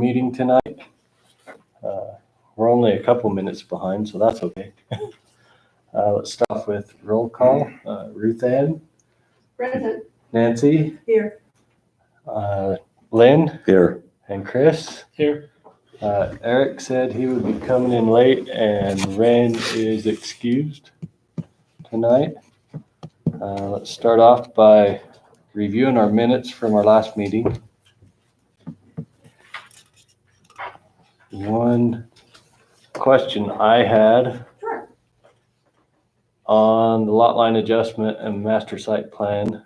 meeting tonight. We're only a couple minutes behind, so that's okay. Let's start off with roll call. Ruth Ann. Present. Nancy. Here. Lynn. Here. And Chris. Here. Eric said he would be coming in late, and Ren is excused tonight. Let's start off by reviewing our minutes from our last meeting. One question I had on the lot line adjustment and master site plan,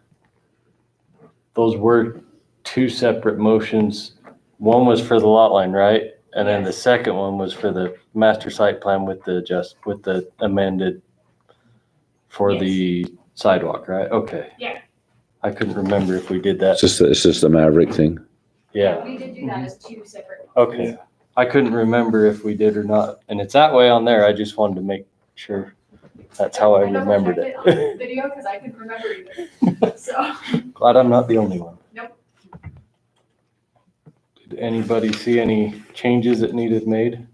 those were two separate motions. One was for the lot line, right? And then the second one was for the master site plan with the amended for the sidewalk, right? Okay. Yeah. I couldn't remember if we did that. It's just the Maverick thing. Yeah. We did do that as two separate. Okay. I couldn't remember if we did or not. And it's that way on there. I just wanted to make sure that's how I remembered it. I double checked it on the video because I couldn't remember either. So. Glad I'm not the only one. Nope. Did anybody see any changes that needed made?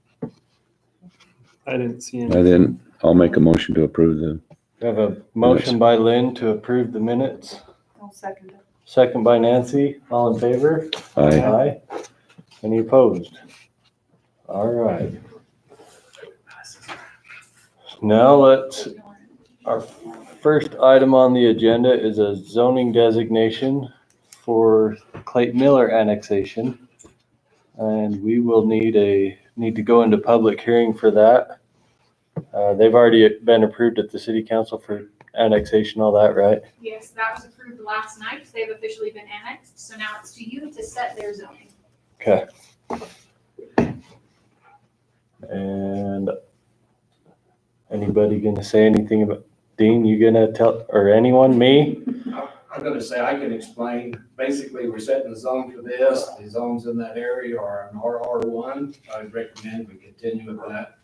I didn't see I any. didn't. I'll make a motion to approve the. We have a motion by Lynn to approve the minutes. I'll second it. Second by Nancy. All in favor? Aye. Aye. Any opposed? All right. Now our first item on the agenda is a zoning designation for Clayton Miller annexation. And we will need to go into public hearing for that. They've already been approved at the city council for annexation, all that, right? Yes, that was approved last night. They've officially been annexed. So now it's to you to set their zoning. Okay. And anybody gonna say anything about, Dean, you gonna tell, or anyone, me? I'm gonna say I can explain. Basically, we're setting the zone for this. The zones in that area are an RR1. I'd recommend we continue with that.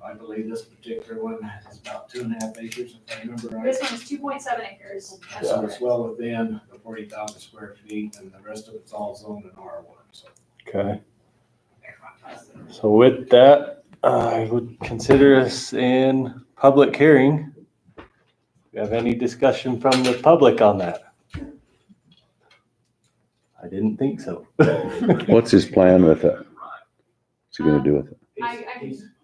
I believe this particular one is about 2.5 acres, if I remember right. This one is 2.7 acres. That's So correct. it's well within the 40,000 square feet, and the rest of it's all zoned in R1. So Okay. So with that, I would consider us in public hearing. Do you have any discussion from the public on that? I didn't think so. What's his plan with it? What's he gonna do with it?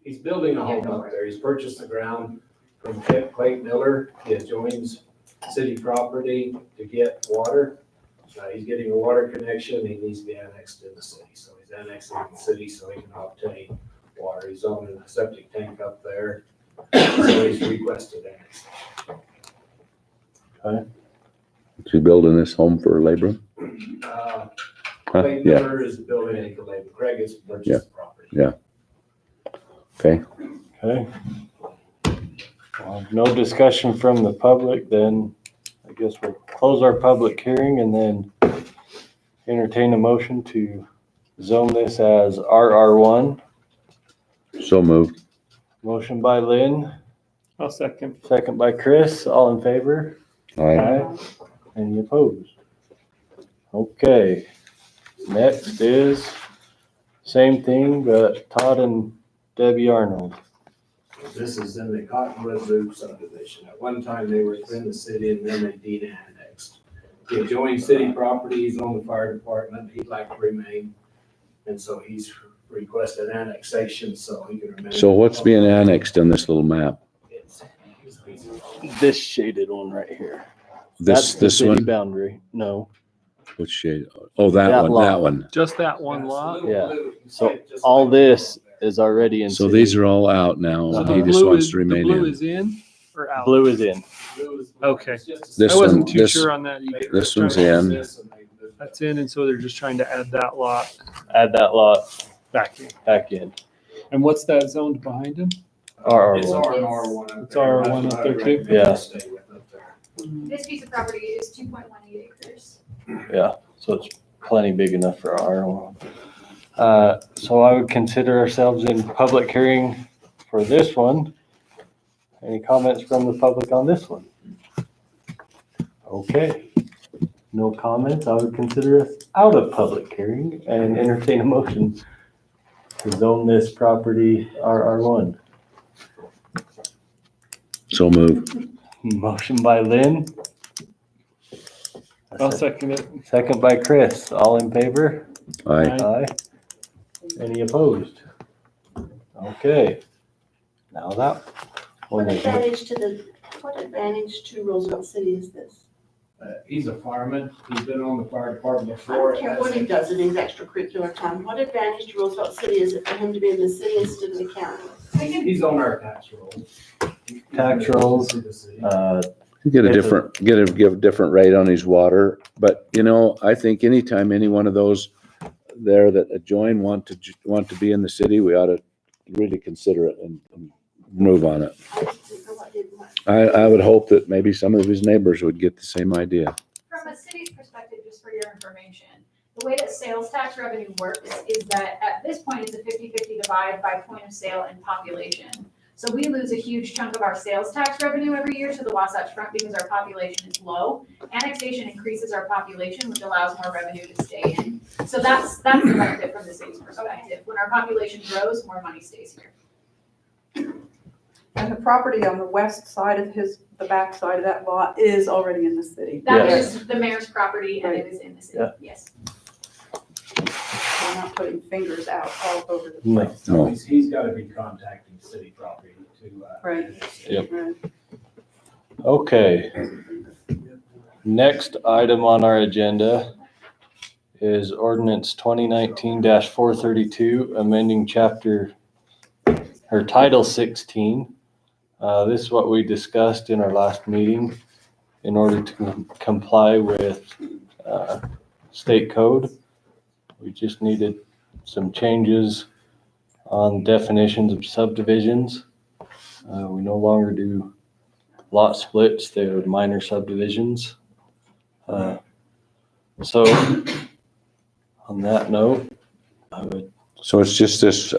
He's building a home up there. He's purchased the ground from Clayton Miller. He adjoins city property to get water. He's getting a water connection. He needs to be annexed in the city. So he's annexing the city so he can obtain water. He's owning a septic tank up there. So he's requested annexation. Is he building this home for labor? Clayton Yeah, Miller is building it for labor. Craig has purchased the property. Yeah. Okay. Okay. Well, no discussion from the public, then I guess we'll close our public hearing and then entertain a motion to zone this as RR1. So moved. Motion by Lynn, I'll second. second by Chris, all in favor? Aye. Any opposed? Okay, next is same thing, but Todd and Debbie Arnold. This is in the Cottonwood Loop subdivision. At one time, they were in the city and then they de-annexed. He adjoined city properties on the fire department. He'd like to remain. And so he's requested annexation so he can remain. So what's being annexed on this little map? It's a piece of- This shaded one right here. This City one? boundary, no. Which shade? Oh, that That one, lot. that one. Just that one lot? Yeah. So all this is already in. So city. these are all out now. So and the he just Blue wants is- to remain The blue in. is in or out? Blue is in. Okay. This I wasn't one- too this- sure on that either. This one's in. That's in, and so they're just trying to add that lot Add that lot back in. back in. And what's that zoned behind him? RR1. It's R1 up It's there. R1 up That's what there I'd too? recommend Yeah. you stay with up there. This piece of property is 2.18 acres. Yeah, so it's plenty big enough for RR1. So I would consider ourselves in public hearing for this one. Any comments from the public on this one? Okay. no comments, I would consider us out of public hearing and entertain a motion to zone this property RR1. So move. Motion by Lynn. I'll second it. Second by Chris. All in favor? Aye. Aye. Any opposed? Okay. Now that one What is, advantage to Roosevelt City is this? He's a fireman. He's been on the fire department I before. don't care what he does in his extracurricular time. What advantage to Roosevelt City is it for him to be in the city instead of the county? He's on our tax roll. Tax rolls. You get a It's a- different, give a different rate on his water, but you know, I think anytime any one of those there that adjoin want to be in the city, we ought to really consider it and move on it. I just didn't know what did what. I would hope that maybe some of his neighbors would get the same idea. From a city's perspective, just for your information, the way that sales tax revenue works is that at this point, it's a 50-50 divide by point of sale and population. So we lose a huge chunk of our sales tax revenue every year to the Wasatch Front because our population is low. Annexation increases our population, which allows more revenue to stay in. So that's the benefit from the city's perspective. When our population grows, more money stays here. And the property on the west side of the back side of that lot is already in the city. That Yes. is the mayor's property and it is in the city, Yeah. yes. We're not putting fingers out all over the No. place. No. He's gotta be contacting city property to. Right. Yep. Right. okay. Next item on our agenda is ordinance 2019-432, amending chapter, or title 16. This is what we discussed in our last meeting in order to comply with state code. We just needed some changes on definitions of subdivisions. We no longer do lot splits, they're minor subdivisions. So on that note, I would, So it's just this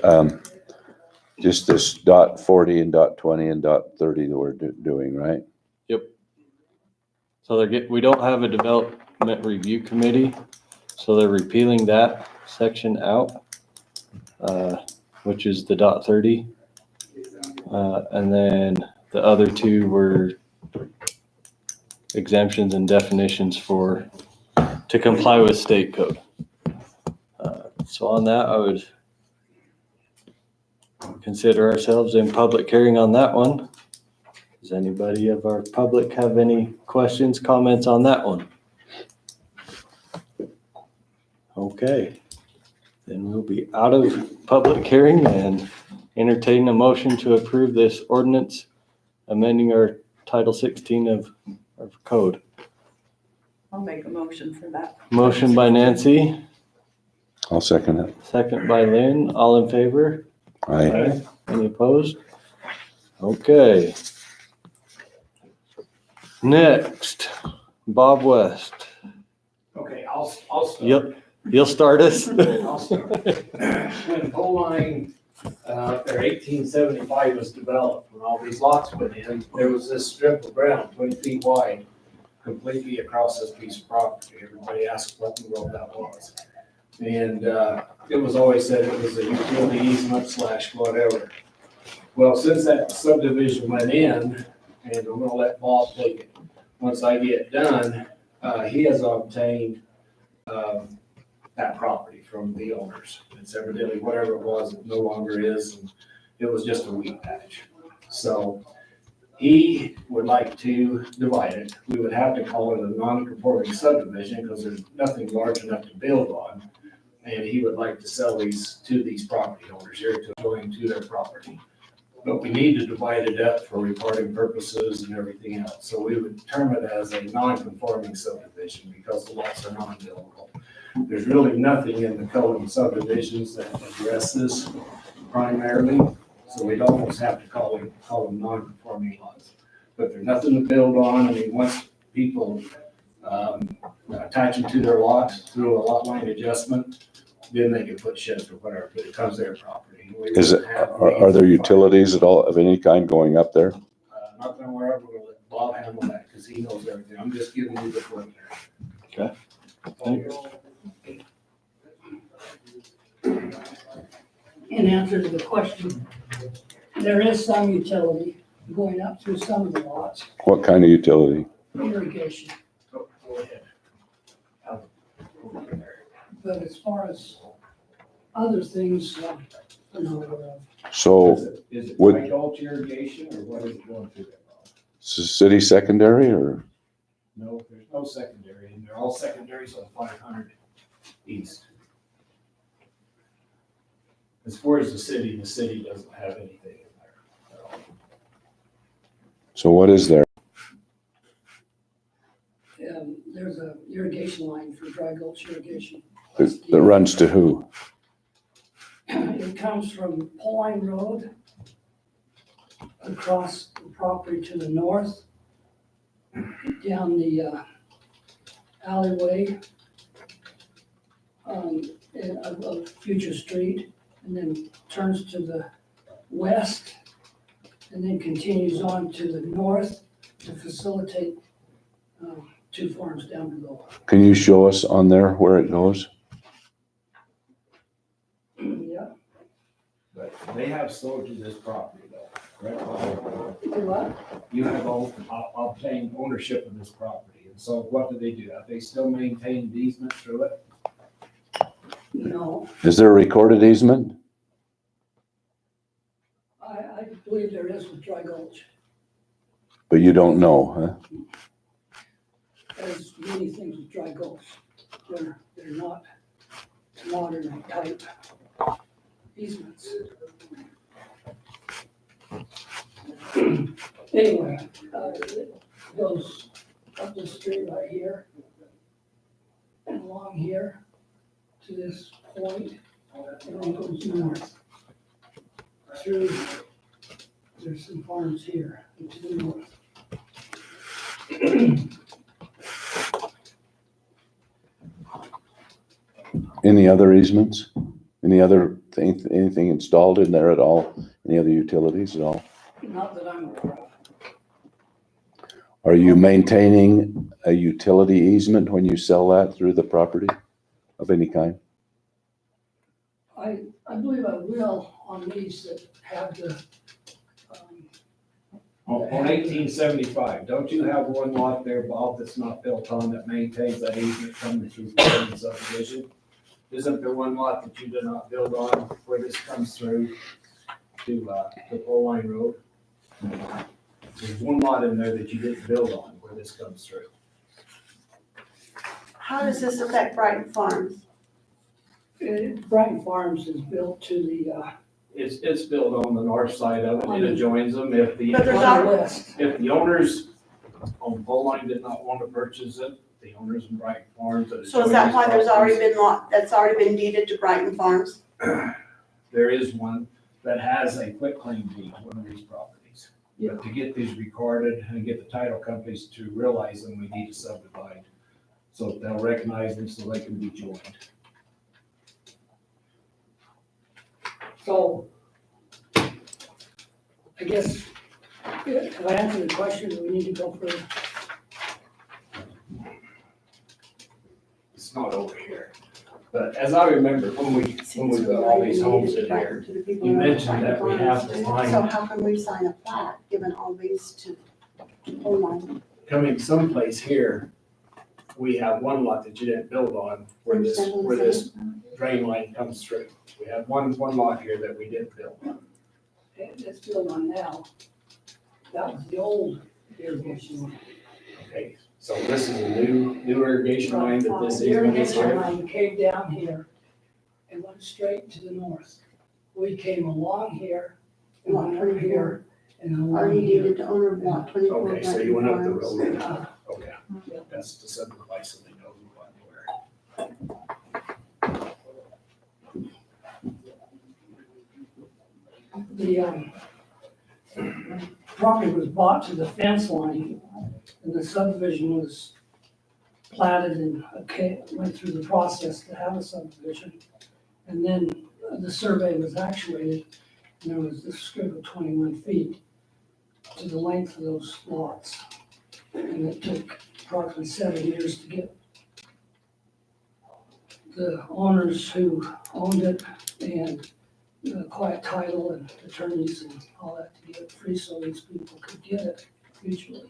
dot 40 and dot 20 and dot 30 that we're doing, right? so we don't have a development review committee, so they're repealing that section out, which is the dot 30. And then the other two were exemptions and definitions to comply with state code. So on that, I would consider ourselves in public hearing on that one. Does anybody of our public have any questions, comments on that one? Okay, then we'll be out of public hearing and entertain a motion to approve this ordinance amending our Title 16 of code. I'll make a motion for that. Motion by Nancy, I'll second it. second by Lynn. All in favor? Aye. Any opposed? Okay. Next, Bob West. Okay, I'll start. Yep, you'll start us. I'll start. When Bowline, or 1875 was developed, when all these lots went in, there was this strip of ground 20 feet wide, completely across this piece of property. Everybody asked what in the world that was. And it was always said it was a utility easement / whatever. Well, since that subdivision went in, and I'm gonna let Bob take it, once I get done, he has obtained that property from the owners. It's evidently whatever it was, it no longer is, and it was just a wheat patch. So he would like to divide it. We would have to call it a non-conforming subdivision because there's nothing large enough to build on. And he would like to sell these to these property owners here to join to their property. But we need to divide it up for reporting purposes and everything else. So we would term it as a non-conforming subdivision because the lots are non-buildable. There's really nothing in the code of subdivisions that addresses primarily, so we'd almost have to call them non-conforming lots. But there's nothing to build on. I mean, once people attach them to their lots through a lot line adjustment, then they can put sheds or whatever, but it becomes their property. Are there utilities at all of any kind going up there? Not that I'm aware of, we'll let Bob handle that because he knows everything. I'm just giving you the preliminary. Thanks. In answer to the question, there is some utility going up through some of the lots, What kind of utility? irrigation. Go ahead. But as far as other things, I'm not aware of. So Is it would- White Gulch irrigation or what is it going through there? city secondary or? No, there's no secondary, and they're all secondaries on 500 east. As far as the city doesn't have anything in there at all. So what is there? There's a irrigation line for Dry Gulch irrigation. That runs to who? It comes from Pauline Road across the property to the north, down the alleyway of Future Street, and then turns to the west, and then continues on to the north to facilitate two farms down below. Can you show us on there where it goes? Yeah. But they have sold you this property though, correct? Do what? You have obtained ownership of this property, and so what do? Have they still maintained easement through it? No, Is there a recorded easement? I believe there is with Dry Gulch. But you don't know, huh? There's many things with Dry Gulch. They're not modern type easements. Anyway, it goes up the street right here and along here to this point, and then goes north through, there's some farms here and to the north. Any other easements? Any other thing, anything installed in there at all? Any other utilities at all? Not that I'm aware of. Are you maintaining a utility easement when you sell that through the property of any kind? I believe I will on these that have the, On 1875, don't you have one lot there, Bob, that's not built on that maintains that easement coming through the subdivision? Isn't there one lot that you did not build on where this comes through to the Pauline Road? There's one lot in there that you didn't build on where this comes through. How does this affect Brighton Farms? Brighton Farms is built to the, It's built on the north side of it, it adjoins them. If But there's on not- the west. if the owners on Pauline did not want to purchase it, the owners in Brighton Farms. So is that why there's already been that's already been deeded to Brighton Farms? There is one that has a quitclaim deed, one of these properties. Yeah. But to get these recorded and get the title companies to realize them, we need to subdivide. So they'll recognize them so they can be joined. So I guess, if I answer the question, do we need to go further? It's not over here. But as I remember, when we built all these homes in here, you mentioned that we have to So find, how can we sign a plat, given all these to Pauline? coming someplace here, we have one lot that you didn't build on where this drain line comes through. We have one lot here that we didn't build on. It's built on now. That was the old irrigation line. Okay, so this is a new irrigation line that this The easement is irrigation here. line came down here and went straight to the north. We came along here and went over here and along Already here. deeded to owner of lot 24 Okay, so you went up the Brighton Farms. road. Okay, that's to simplify so they know who and where. The property was bought to the fence line, and the subdivision was platted and went through the process to have a subdivision. And then the survey was actuated, and there was this strip of 21 feet to the length of those lots. And it took approximately 7 years to get the owners who owned it and quiet title and attorneys and all that to get it free so these people could get it mutually.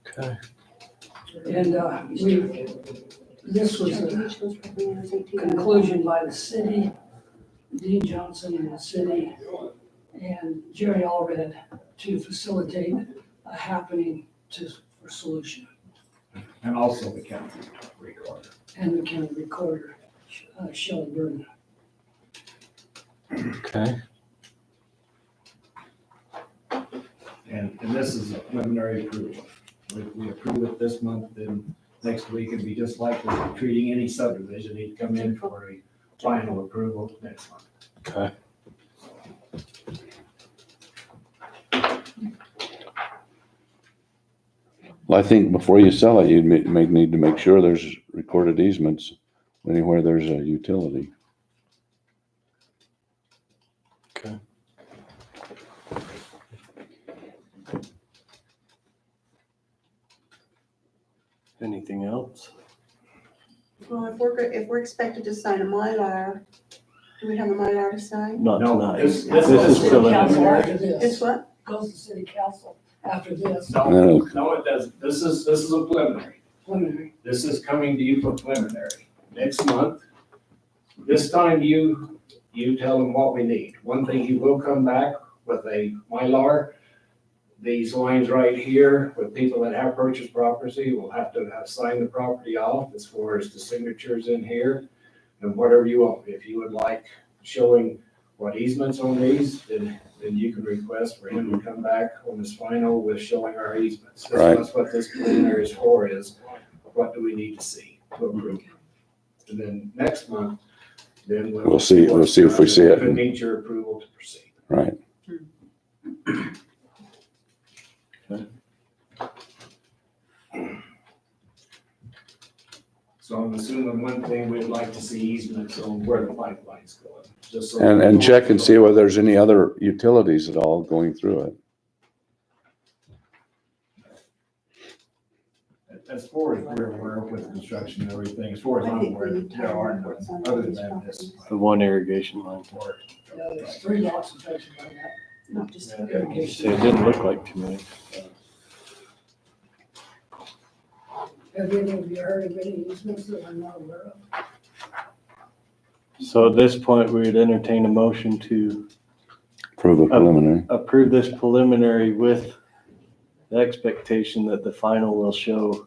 Okay. And this was a conclusion by the city, Dean Johnson and the city, and Jerry Allred to facilitate a happening for solution. And also the county recorder. And the county recorder, Shelley Burton. Okay. And this is a preliminary approval. We approve it this month, then next week it'd be just like we're treating any subdivision. He'd come in for a final approval next month. Okay. Well, I think before you sell it, you may need to make sure there's recorded easements anywhere there's a utility. Okay. Anything else? Well, if we're expected to sign a Mylar, do we have a Mylar to sign? Not No, tonight. this This is is City council preliminary. after It's this. what? Goes to city council after this, No, No. no, it doesn't. This is a preliminary. preliminary. This is coming to you for preliminary. Next month, this time you tell them what we need. One thing, he will come back with a Mylar. These lines right here with people that have purchased property will have to have signed the property off as far as the signatures in here and whatever you want. If you would like showing what easements on these, then you can request for him to come back on this final with showing our easements. Right. That's what this preliminary is for, is what do we need to see to approve. And then next month, then We'll see if we see it. Could need your approval to proceed. Right. So I'm assuming one thing, we'd like to see easements on where the pipeline's going, just so. And check and see whether there's any other utilities at all going through it. As far as we're aware with construction and everything, as far as I'm aware, there aren't, other than this. The one irrigation line. Yeah, there's 3 lots affected by that. Not just. So it didn't look like too many. Have any of you heard of any easements that I'm not aware of? So at this point, we would entertain a motion to Prove a preliminary. approve this preliminary with the expectation that the final will show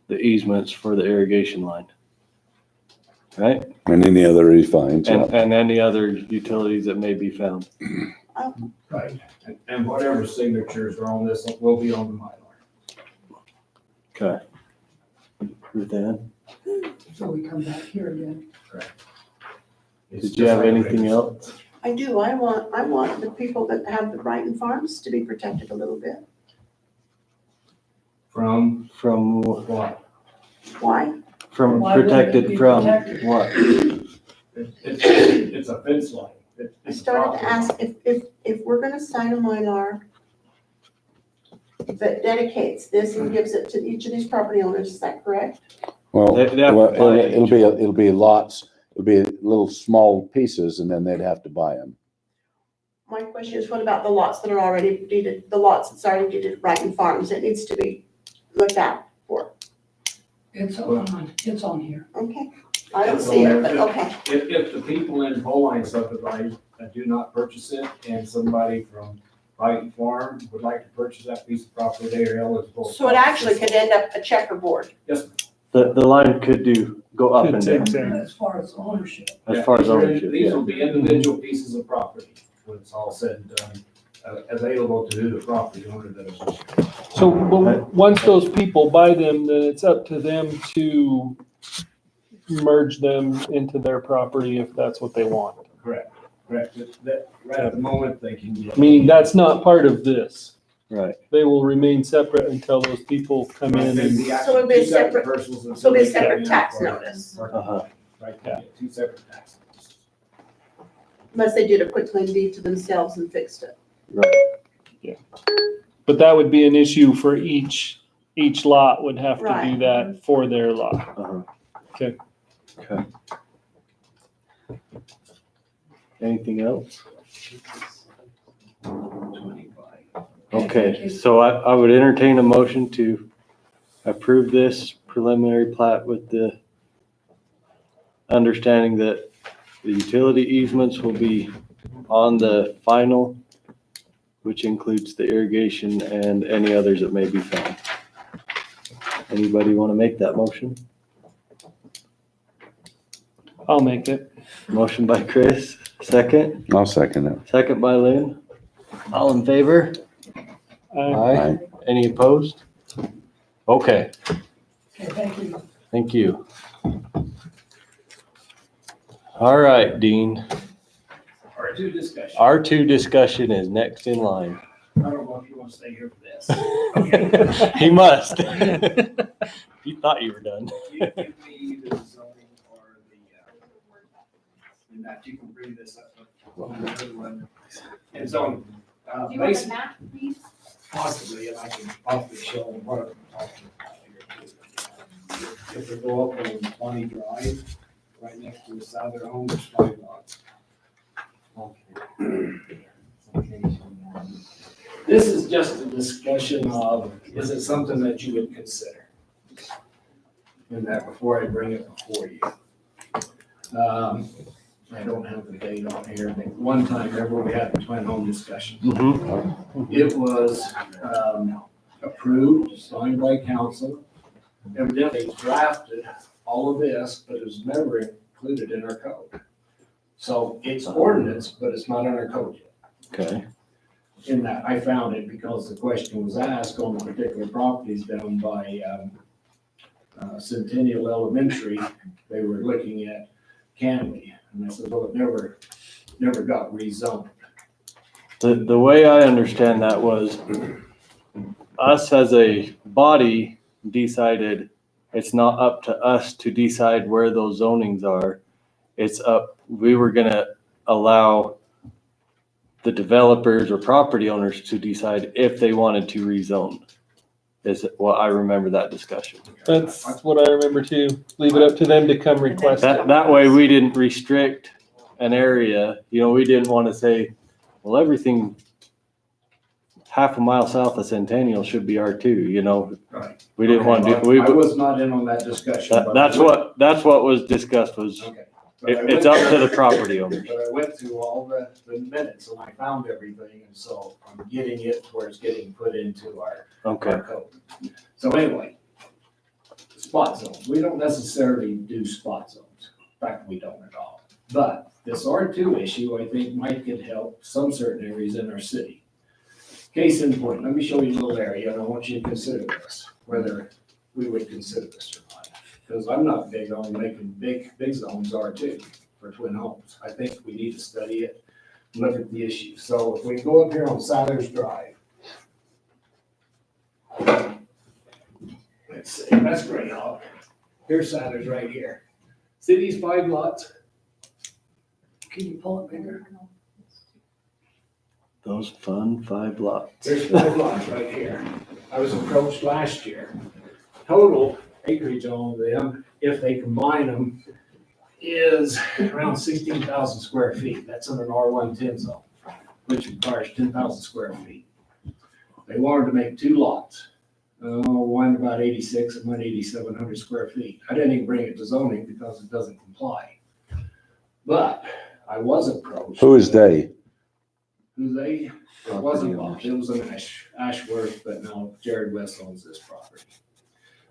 the easements for the irrigation line. Right? And any other refines. And any other utilities that may be found. Right, and whatever signatures are on this will be on the Mylar. Okay. Ruth Ann, So we come back here again. It's did you just have like anything regular- else? I do. I want the people that have the Brighton Farms to be protected a little bit. From From, what? Why? from Why wouldn't it protected be from protected? what? It's a fence line. I It's a started to property. ask if we're gonna sign a Mylar that dedicates this and gives it to each of these property owners, is that correct? Well, They have to well, buy it'll be lots, it'll be little small pieces and then they'd have to buy them. My question is, what about the lots that are already deeded, the lots that's already deeded to Brighton Farms? It needs to be looked at for, It's on here. okay? I don't see it, but okay. If the people in Pauline subdivision that do not purchase it and somebody from Brighton Farm would like to purchase that piece of property, they are eligible. So it actually could end up a checkerboard. Yes, ma'am. The line could go up and down As far as ownership. as far as ownership. These yeah. will be individual pieces of property when it's all said and done, available to the property owner that is. So once those people buy them, then it's up to them to merge them into their property if that's what they want. Correct. That, right at the moment, they can get. Meaning that's not part of this. Right. They will remain separate until those people come in and, So it'll be a separate- So it'll be a separate tax notice, Uh-huh. Right, yeah, 2 separate tax notices. unless they did a quick claim deed to themselves and fixed it. but that would be an issue for each each lot would have to do Right. that for their lot. Uh-huh. Okay. Okay. Anything else? Okay, so I would entertain a motion to approve this preliminary plat with the understanding that the utility easements will be on the final, which includes the irrigation and any others that may be found. Anybody want to make that motion? I'll make it. Motion by Chris, second. I'll second it. Second by Lynn. All in favor? I Any opposed? Okay, Okay, thank you. thank you. All right, Dean. R2 discussion. R2 discussion is next in line. I don't know if you want to stay here for this. He must. He thought you were done. You give me either the zoning or and that you can bring this up. And so, Do you want the basically, map, please? possibly, and I can possibly show them what I'm talking about here too. If we go up on 20 Drive, right next to the Souther home, there's 5 lots. This is just a discussion of, is it something that you would consider? In that before I bring it before you. I don't have the date on here, but one time, remember we had the twin home discussion. It was approved, signed by council, evidently drafted all of this, but it was never included in our code. So it's ordinance, but it's not in our code yet. Okay, In that, I found it because the question was asked on particular properties down by Centennial Elementary. They were looking at Canley, and I said, well, it never got rezoned. the way I understand that was us as a body decided it's not up to us to decide where those zonings are. It's up, we were gonna allow the developers or property owners to decide if they wanted to rezone. Is what I remember that discussion. That's what I remember too. Leave it up to them to come request it. That way we didn't restrict an area, we didn't want to say, well, everything half a mile south of Centennial should be R2, Right. we didn't want to do, I was not in on that discussion. but I that's what was discussed was, Okay. But I it's went- up to the property owners. But I went through all the minutes and I found everything, and so I'm getting it to where it's getting put into our Okay, code. So anyway, spot zones, we don't necessarily do spot zones. In fact, we don't at all. But this R2 issue, I think might could help some certain areas in our city. Case in point, let me show you a little area, and I want you to consider this, whether we would consider this or not. Because I'm not big on making big zones R2 for twin homes. I think we need to study it, look at the issue. So if we go up here on Southers Drive. Let's see, that's Greyhawk. Here's Southers right here. See these 5 lots? Can you pull it bigger? those fun 5 lots. There's 5 lots right here. I was approached last year. Total acreage on them, if they combine them, is around 16,000 square feet. That's in an R110 zone, which requires 10,000 square feet. They wanted to make 2 lots. One about 86 and one 8,700 square feet. I didn't even bring it to zoning because it doesn't comply. But I was approached. Who is they? Who they? It wasn't Bob, it was an Ashworth, but now Jared West owns this property.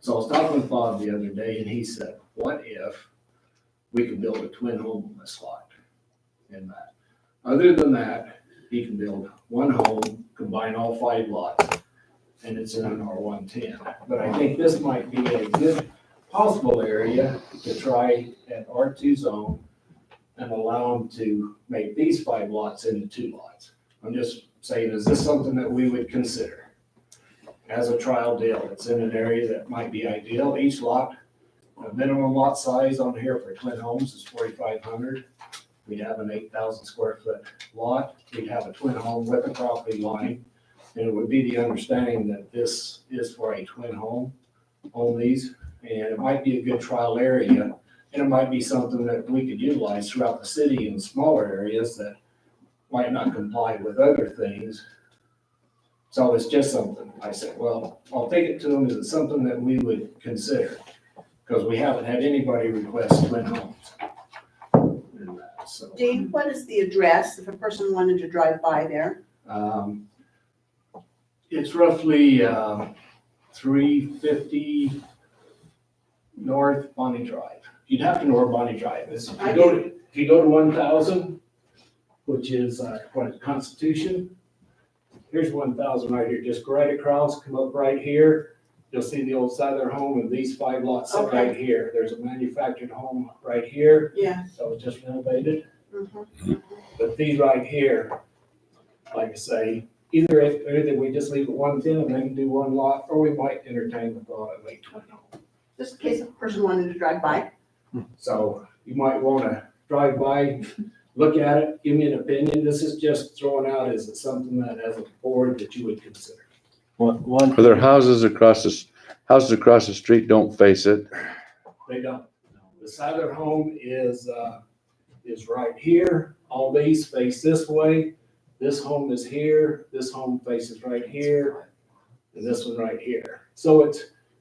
So I was talking with Bob the other day and he said, what if we could build a twin home on this lot? In that. Other than that, he can build 1 home, combine all 5 lots, and it's in an R110. But I think this might be a good possible area to try an R2 zone and allow them to make these 5 lots into 2 lots. I'm just saying, is this something that we would consider as a trial deal? It's in an area that might be ideal. Each lot, the minimum lot size on here for twin homes is 4,500. We'd have an 8,000 square foot lot. We'd have a twin home with a property line. And it would be the understanding that this is for a twin home on these, and it might be a good trial area. And it might be something that we could utilize throughout the city in smaller areas that might not comply with other things. So it's just something, I said, well, I'll take it to them, is it something that we would consider? Because we haven't had anybody request twin homes. And that, so, Dean, what is the address if a person wanted to drive by there? It's roughly 350 North Bonnie Drive. You'd have to know where Bonnie Drive is. If you go to 1000, which is Constitution, here's 1000 right here. Just go right across, come up right here. You'll see the old Southern home and these 5 lots sit Okay. right here. There's a manufactured home right here Yeah. that was just renovated. Mhm. But these right here, like I say, either we just leave it 110 and they can do one lot, or we might entertain the thought of a twin home. Just in case a person wanted to drive by. So you might wanna drive by, look at it, give me an opinion. This is just throwing out, is it something that as a board that you would consider? One, Are there houses across the street don't face it? They don't. The Southern home is right here. All these face this way. This home is here. This home faces right here. And this one right here. So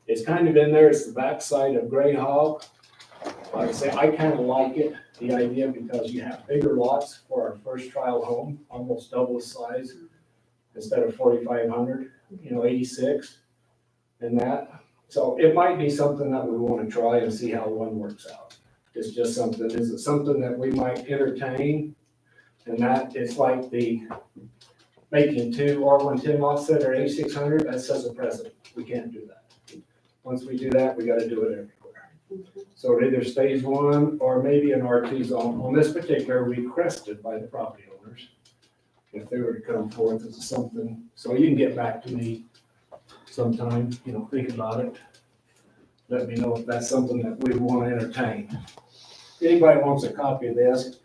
it's kind of in there. It's the backside of Gray Hawk. Like I say, I kind of like it, the idea, because you have bigger lots for our first trial home, almost double the size. Instead of 4,500, 86 and that. So it might be something that we want to try and see how one works out. It's just something, is it something that we might entertain? And that it's like the making 2 R110 lots that are 8,600, that sets a precedent. We can't do that. Once we do that, we got to do it everywhere. So it either stays 1 or maybe an R2 zone. On this particular, requested by the property owners, if they were to come forth as something. So you can get back to me sometime, think about it. Let me know if that's something that we want to entertain. If anybody wants a copy of this,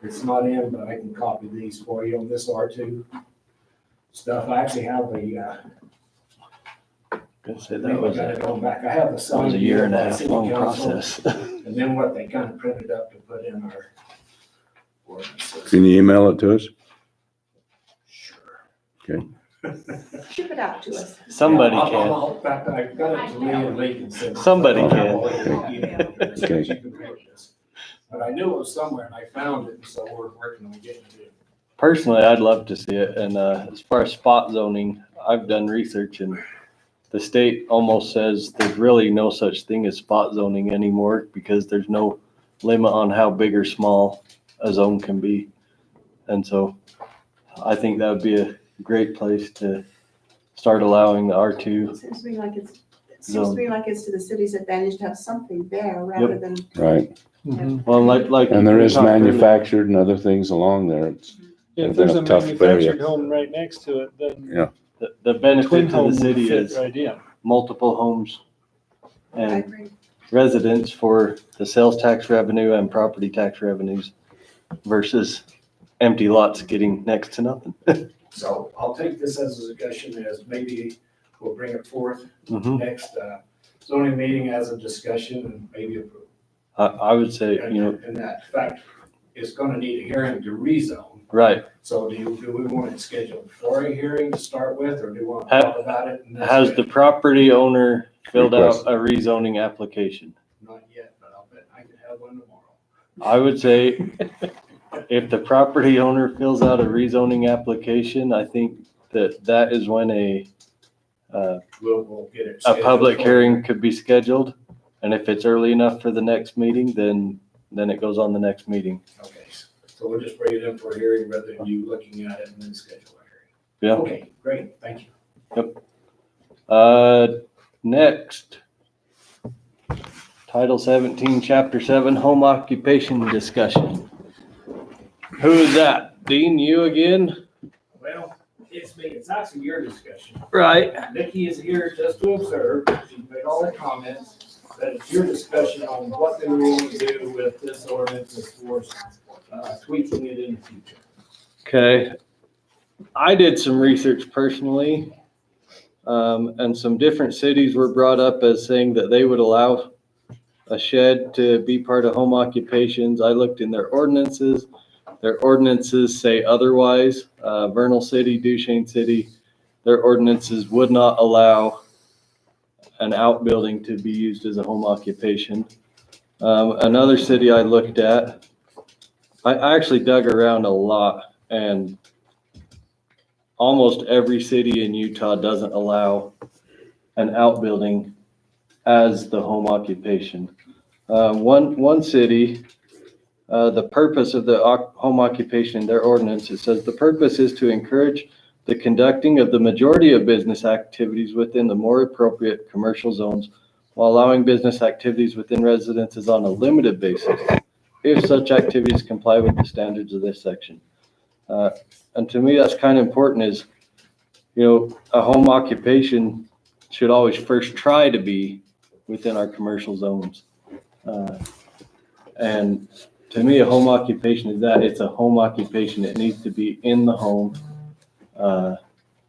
it's not in, but I can copy these for you on this R2 stuff. I actually have gonna say that was got it a, going back. I have the that signed. was a year and a by half city long council, process. And then what they kind of printed up to put in our ordinances. Can you email it to us? Ship it out to us. Somebody Yeah, can. In fact, I got it to Lee and Lee can send it. Somebody I don't have can. all the email. Okay. You can make this. But I knew it was somewhere and I found it, so we're working on getting it. Personally, I'd love to see it. And as far as spot zoning, I've done research and the state almost says there's really no such thing as spot zoning anymore because there's no limit on how big or small a zone can be. And so I think that would be a great place to start allowing the R2. It seems to me like it's to the city's advantage to have something there rather than. Right. Well, like. And there we is talked earlier, manufactured and other things along there. It's If It's been there's a a tough manufactured area. home right next to it, then The twin benefit to home the would city fit is right in. multiple homes I and agree. residents for the sales tax revenue and property tax revenues versus empty lots getting next to nothing. So I'll take this as a discussion, as maybe we'll bring it forth Mhm. next zoning meeting as a discussion and maybe approve. I would say, And that fact, it's gonna need a hearing to rezone. right. So do we want it scheduled for a hearing to start with, or do we want to Ha- talk about it? and then Has the schedule? property owner filled out Request. a rezoning application? Not yet, but I'll bet I can have one tomorrow. I would say if the property owner fills out a rezoning application, I think that is when a We'll get it. a scheduled public for- hearing could be scheduled. And if it's early enough for the next meeting, then it goes on the next meeting. Okay, so we'll just bring it in for a hearing rather than you looking at it and then schedule a hearing. Yeah. Okay, great, thank you. Next. Title 17, Chapter 7, Home Occupation Discussion. Who is that? Dean, you again? Well, it's me, it's actually your discussion. Right. Nikki is here just to observe, she made all the comments, that it's your discussion on what they want to do with this ordinance as far as tweaking it in the future. Okay. I did some research personally, and some different cities were brought up as saying that they would allow a shed to be part of home occupations. I looked in their ordinances. Their ordinances say otherwise. Vernal City, Duchesne City, their ordinances would not allow an outbuilding to be used as a home occupation. Another city I looked at, I actually dug around a lot, and almost every city in Utah doesn't allow an outbuilding as the home occupation. One city, the purpose of the home occupation in their ordinance, it says the purpose is to encourage the conducting of the majority of business activities within the more appropriate commercial zones while allowing business activities within residences on a limited basis if such activities comply with the standards of this section. And to me, that's kind of important is, a home occupation should always first try to be within our commercial zones. And to me, a home occupation is that it's a home occupation. It needs to be in the home.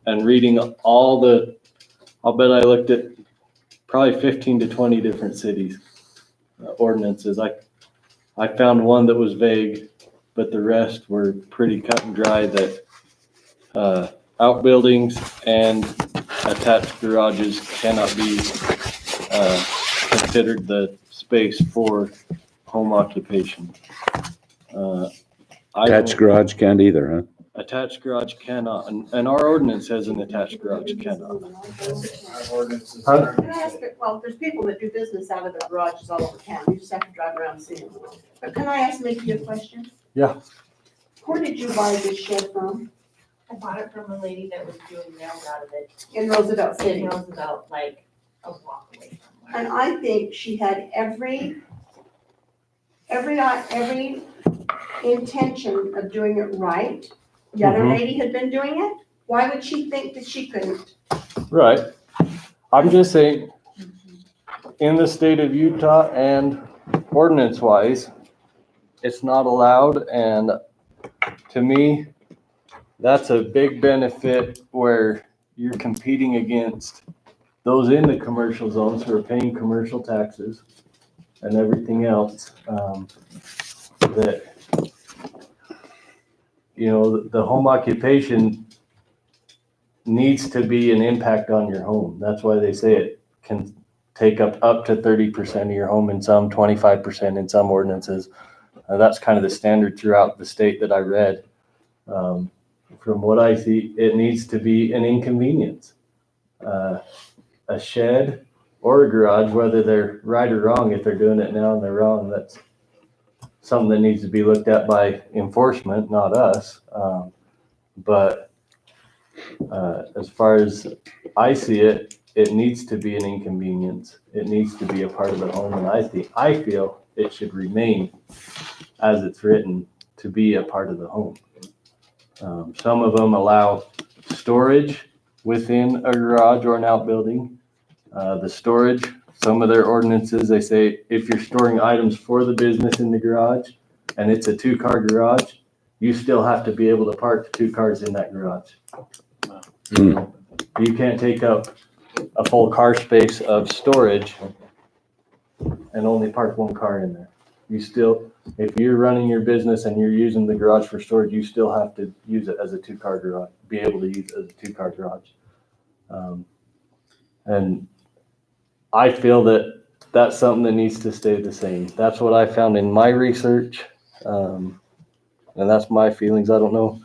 And reading I'll bet I looked at probably 15 to 20 different cities' ordinances. I found one that was vague, but the rest were pretty cut and dry that outbuildings and attached garages cannot be considered the space for home occupation. Attached garage can't either, huh? Attached garage cannot, and our ordinance says an attached garage cannot. Our ordinances Huh? are- Can I ask, well, there's people that do business out of their garages all over town, you just have to drive around and see them. But can I ask Mickey a question? Yeah. Where did you buy this shed from? I bought it from a lady that was doing nails out of it. In Roosevelt City? It was about like a walk away from And where. I think she had every intention of doing it right. The other Mhm. lady had been doing it. Why would she think that she couldn't? Right. I'm just saying, in the state of Utah and ordinance wise, it's not allowed. And to me, that's a big benefit where you're competing against those in the commercial zones who are paying commercial taxes and everything else. That, the home occupation needs to be an impact on your home. That's why they say it can take up to 30% of your home in some, 25% in some ordinances. That's kind of the standard throughout the state that I read. From what I see, it needs to be an inconvenience. A shed or a garage, whether they're right or wrong, if they're doing it now and they're wrong, that's something that needs to be looked at by enforcement, not us. But as far as I see it, it needs to be an inconvenience. It needs to be a part of the home, and I feel it should remain as it's written to be a part of the home. Some of them allow storage within a garage or an outbuilding. The storage, some of their ordinances, they say if you're storing items for the business in the garage and it's a 2-car garage, you still have to be able to park 2 cars in that garage. You can't take up a full car space of storage and only park 1 car in there. You still, if you're running your business and you're using the garage for storage, you still have to use it as a 2-car garage, be able to use it as a 2-car garage. And I feel that that's something that needs to stay the same. That's what I found in my research. And that's my feelings. I don't know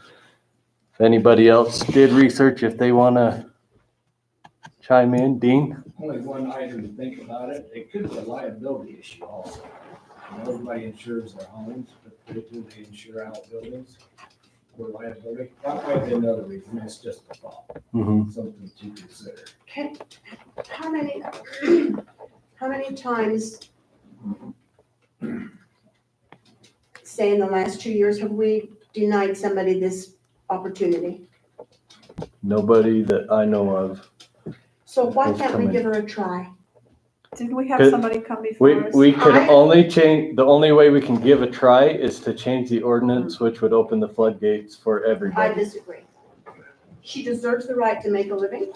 if anybody else did research, if they want to chime in. Dean? Only one item to think about it. It could be a liability issue also. Everybody insures their homes, but they insure outbuildings for liability. That might be another reason. It's just a thought, something to consider. How many times, say in the last 2 years, have we denied somebody this opportunity? Nobody that I know of. So why Has can't come we in. give her a try? Didn't we have Could- somebody come before us? We could only change, the only way we can give a try is to change the ordinance, which would open the floodgates for I everybody. disagree. She deserves the right to make a living.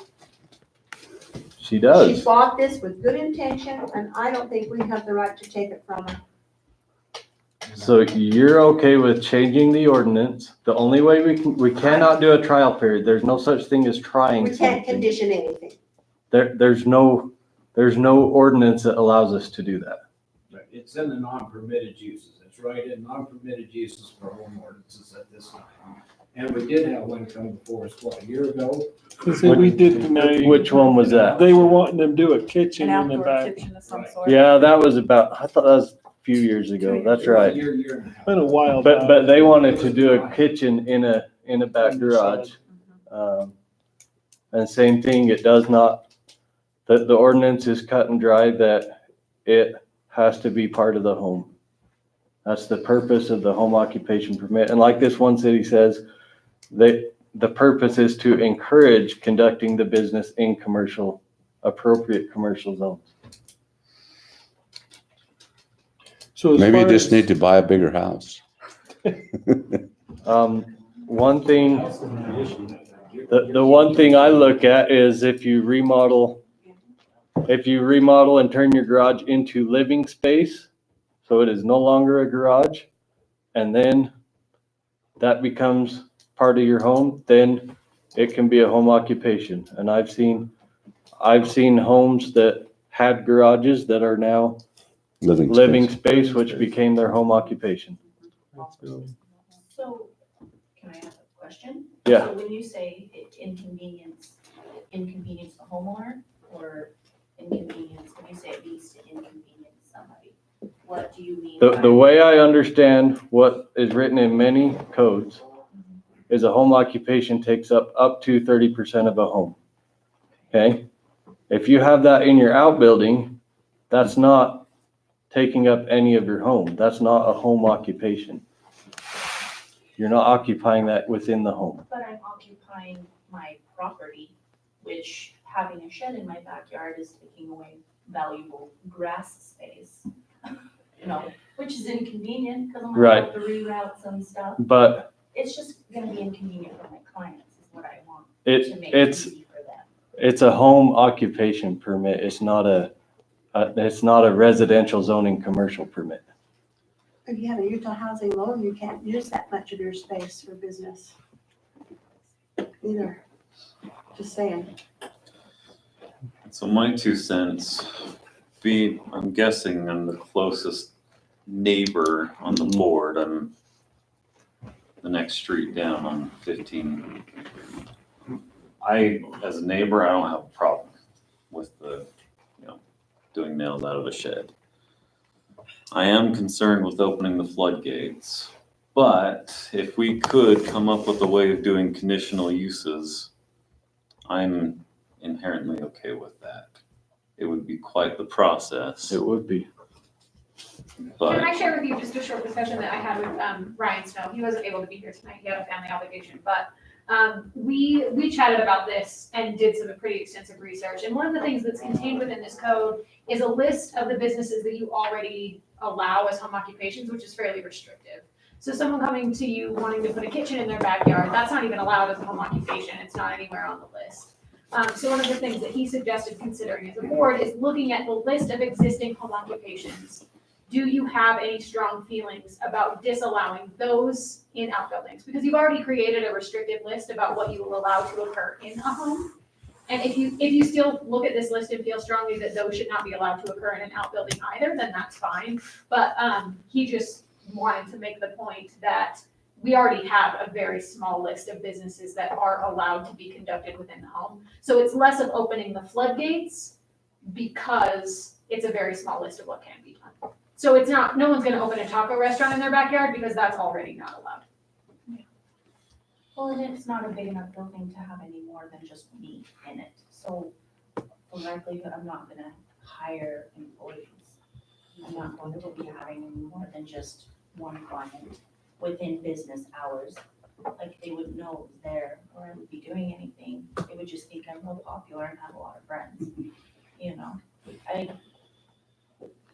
She She does. bought this with good intention, and I don't think we have the right to take it from her. So you're okay with changing the ordinance? The only way we cannot do a trial period. There's no such thing as trying We can't something. condition anything. There's no ordinance that allows us to do that. Right, it's in the non-permitted uses. It's right in non-permitted uses for home ordinances at this time. And we did have one come before us, what, a year ago? Cause we did deny, Which one was that? they were wanting them to do a kitchen An in the outdoor back. kitchen of some sort. Yeah, that was I thought that was a few years ago. That's right. Year and a half. Been a while But back. they wanted to do a kitchen in a back garage. And same thing, it does not, the ordinance is cut and dry that it has to be part of the home. That's the purpose of the home occupation permit. And like this one city says, the purpose is to encourage conducting the business in appropriate commercial zones. So as Maybe you far just as- need to buy a bigger house. One thing, the one thing I look at is if you remodel and turn your garage into living space, so it is no longer a garage, and then that becomes part of your home, then it can be a home occupation. And I've seen homes that had garages that are now living space, which became their home occupation. So, can I ask a question? Yeah. So when you say it inconvenience the homeowner, or when you say it needs to inconvenience somebody, what do you mean? The way I understand what is written in many codes is a home occupation takes up to 30% of a home. Okay? If you have that in your outbuilding, that's not taking up any of your home. That's not a home occupation. You're not occupying that within the home. But I'm occupying my property, which having a shed in my backyard is taking away valuable grass space. You know, which is inconvenient because I'm gonna Right. have to reroute some stuff. But It's just gonna be inconvenient for my clients is what I want it, to make it it's, easy for them. it's a home occupation permit. It's not a residential zoning commercial permit. If you have a Utah housing loan, you can't use that much of your space for business. Either. Just saying. So my 2 cents, I'm guessing I'm the closest neighbor on the board. I'm the next street down on 15. As a neighbor, I don't have a problem with doing nails out of a shed. I am concerned with opening the floodgates, but if we could come up with a way of doing conditional uses, I'm inherently okay with that. It would be quite the process, It would be. but Can I share with you just a short discussion that I had with Ryan Snow? He wasn't able to be here tonight. He had a family obligation, but we chatted about this and did some pretty extensive research. And one of the things that's contained within this code is a list of the businesses that you already allow as home occupations, which is fairly restrictive. So someone coming to you wanting to put a kitchen in their backyard, that's not even allowed as a home occupation. It's not anywhere on the list. So one of the things that he suggested considering as a board is looking at the list of existing home occupations. Do you have any strong feelings about disallowing those in outbuildings? Because you've already created a restrictive list about what you will allow to occur in a home. And if you still look at this list and feel strongly that those should not be allowed to occur in an outbuilding either, then that's fine. But he just wanted to make the point that we already have a very small list of businesses that are allowed to be conducted within the home. So it's less of opening the floodgates because it's a very small list of what can be done. So it's not, no one's gonna open a taco restaurant in their backyard because that's already not allowed. Well, and it's not a big enough building to have any more than just me in it. So for likelihood, I'm not gonna hire employees. I'm not going to be having any more than just one client within business hours. Like they wouldn't know it was there or I would be doing anything. They would just think I'm real popular and have a lot of friends, you know?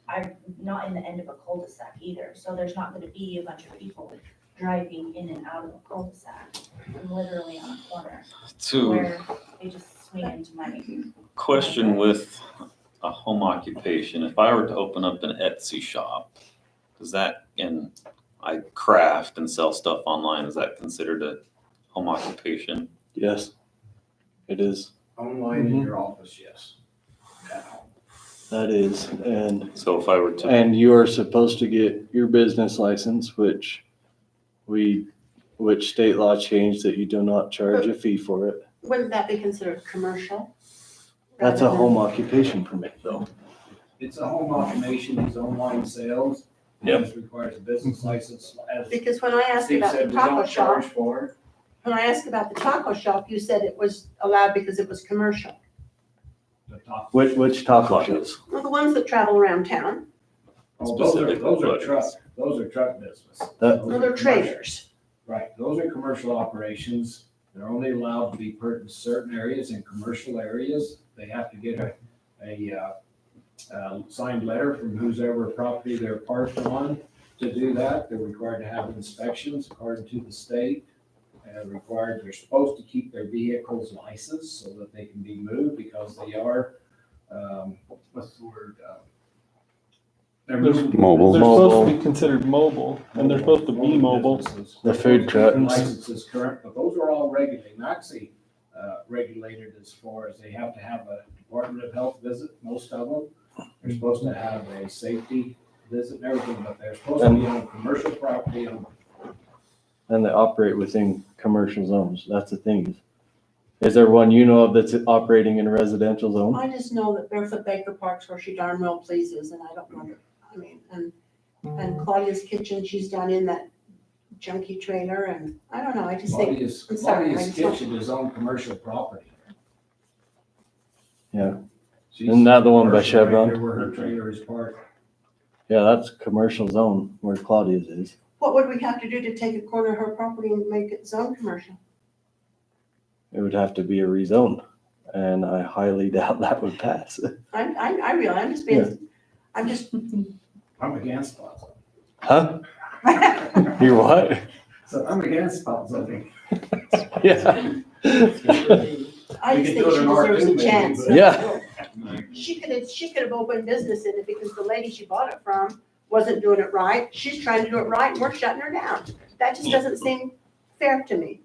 I'm not in the end of a cul-de-sac either, so there's not gonna be a bunch of people with driving in and out of a cul-de-sac. I'm literally on a corner To where they just swing into my, question with a home occupation, if I were to open up an Etsy shop, does that, and I craft and sell stuff online, is that considered a home occupation? Yes, it is. Online in your office, yes. At home. That is. So if I were to, And you are supposed to get your business license, which state law changed that you do not charge a fee for it. Wouldn't that be considered commercial? That's a rather than- home occupation permit though. It's a home occupation, these online sales. Yep. This requires a business license, as Because when I asked Steve about the said, we taco don't shop, charge for it. when I asked about the taco shop, you said it was allowed because it was commercial. The top. Which taco shops? Well, the ones that travel around town, Oh, Specific those are employees. those are truck business. That- well, they're traders. Right, those are commercial operations. They're only allowed to be put in certain areas, in commercial areas. They have to get a signed letter from whoever property they're parked on to do that. They're required to have inspections according to the state. They're supposed to keep their vehicles licensed so that they can be moved because they are, what's the word? They're moving. Mobile. They're supposed to be considered mobile, and they're supposed to be mobile. businesses. The food trucks. Licenses current, but those are all regulated, and actually, regulated as far as they have to have a Department of Health visit, most of them. They're supposed to have a safety visit and everything, but they're supposed to be on commercial property and And they operate within commercial zones. That's the thing. Is there one you know of that's operating in a residential zone? I just know that Barefoot Baker Park's where she darn well pleases, and I don't know, I mean, and Claudia's Kitchen, she's down in that junky trailer, and I don't know, I just think, Claudia's, I'm sorry, I Claudia's just want- Kitchen is on commercial property. Yeah. She's Isn't that the one by commercial right Chevron? there Where her trailer is parked. Yeah, that's commercial zone where Claudia's is. what would we have to do to take a corner of her property and make it zone commercial? It would have to be a rezone. And I highly doubt that would pass. I realize, I'm just being, I'm just, I'm against spot zoning. Huh? You're what? So I'm against spot zoning. Yeah. I We just could think do it she in R2 deserves a maybe, chance. but- Yeah. She could have opened business in it because the lady she bought it from wasn't doing it right. She's trying to do it right and we're shutting her down. That just doesn't seem fair to me.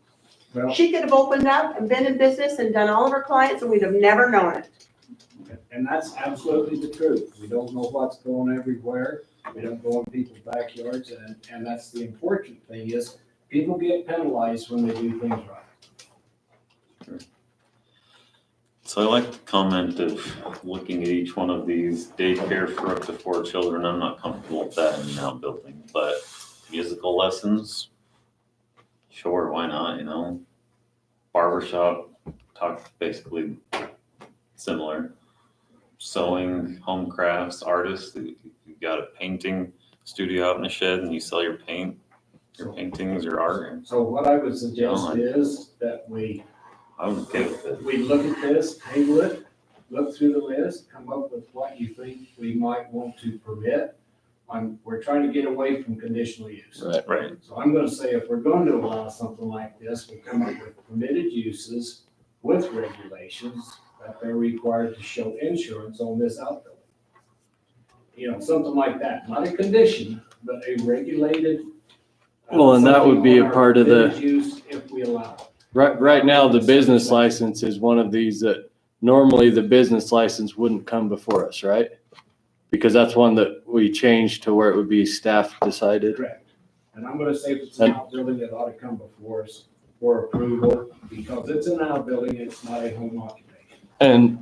Well, She could have opened up and been in business and done all of her clients and we'd have never known it. and that's absolutely the truth. We don't know what's going everywhere. We don't go in people's backyards, and that's the important thing is people get penalized when they do things right. so I like the comment of looking at each one of these daycare for up to 4 children. I'm not comfortable with that in an outbuilding, but musical lessons, sure, why not, you know? Barbershop, talk basically similar. Sewing, home crafts, artists, you've got a painting studio out in the shed and you sell your paintings, your art. So what I would suggest No, is that we I'm okay with it. look at this, table it, look through the list, come up with what you think we might want to permit. We're trying to get away from conditional use. Right. So I'm gonna say if we're going to allow something like this, we come up with permitted uses with regulations that they're required to show insurance on this outbuilding. You know, something like that, not a condition, but a regulated. Well, and that would be a something on our part of the- permitted use if we allow it. Right now, the business license is one of these that normally the business license wouldn't come before us, right? Because that's one that we changed to where it would be staff decided. Correct. And I'm gonna say if it's an And- outbuilding, it ought to come before us for approval, because it's an outbuilding, it's not a home occupation. And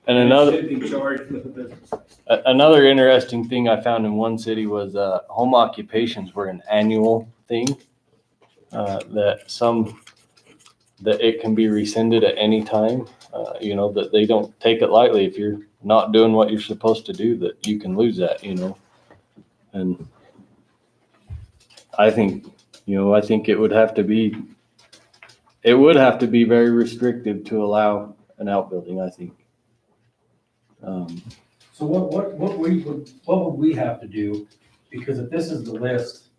another. It should be charged with a business license. Another interesting thing I found in one city was home occupations were an annual thing. That it can be rescinded at any time, you know, that they don't take it lightly. If you're not doing what you're supposed to do, that you can lose that, you know. And I think it would have to be very restrictive to allow an outbuilding, I think. So what would we have to do? Because if this is the list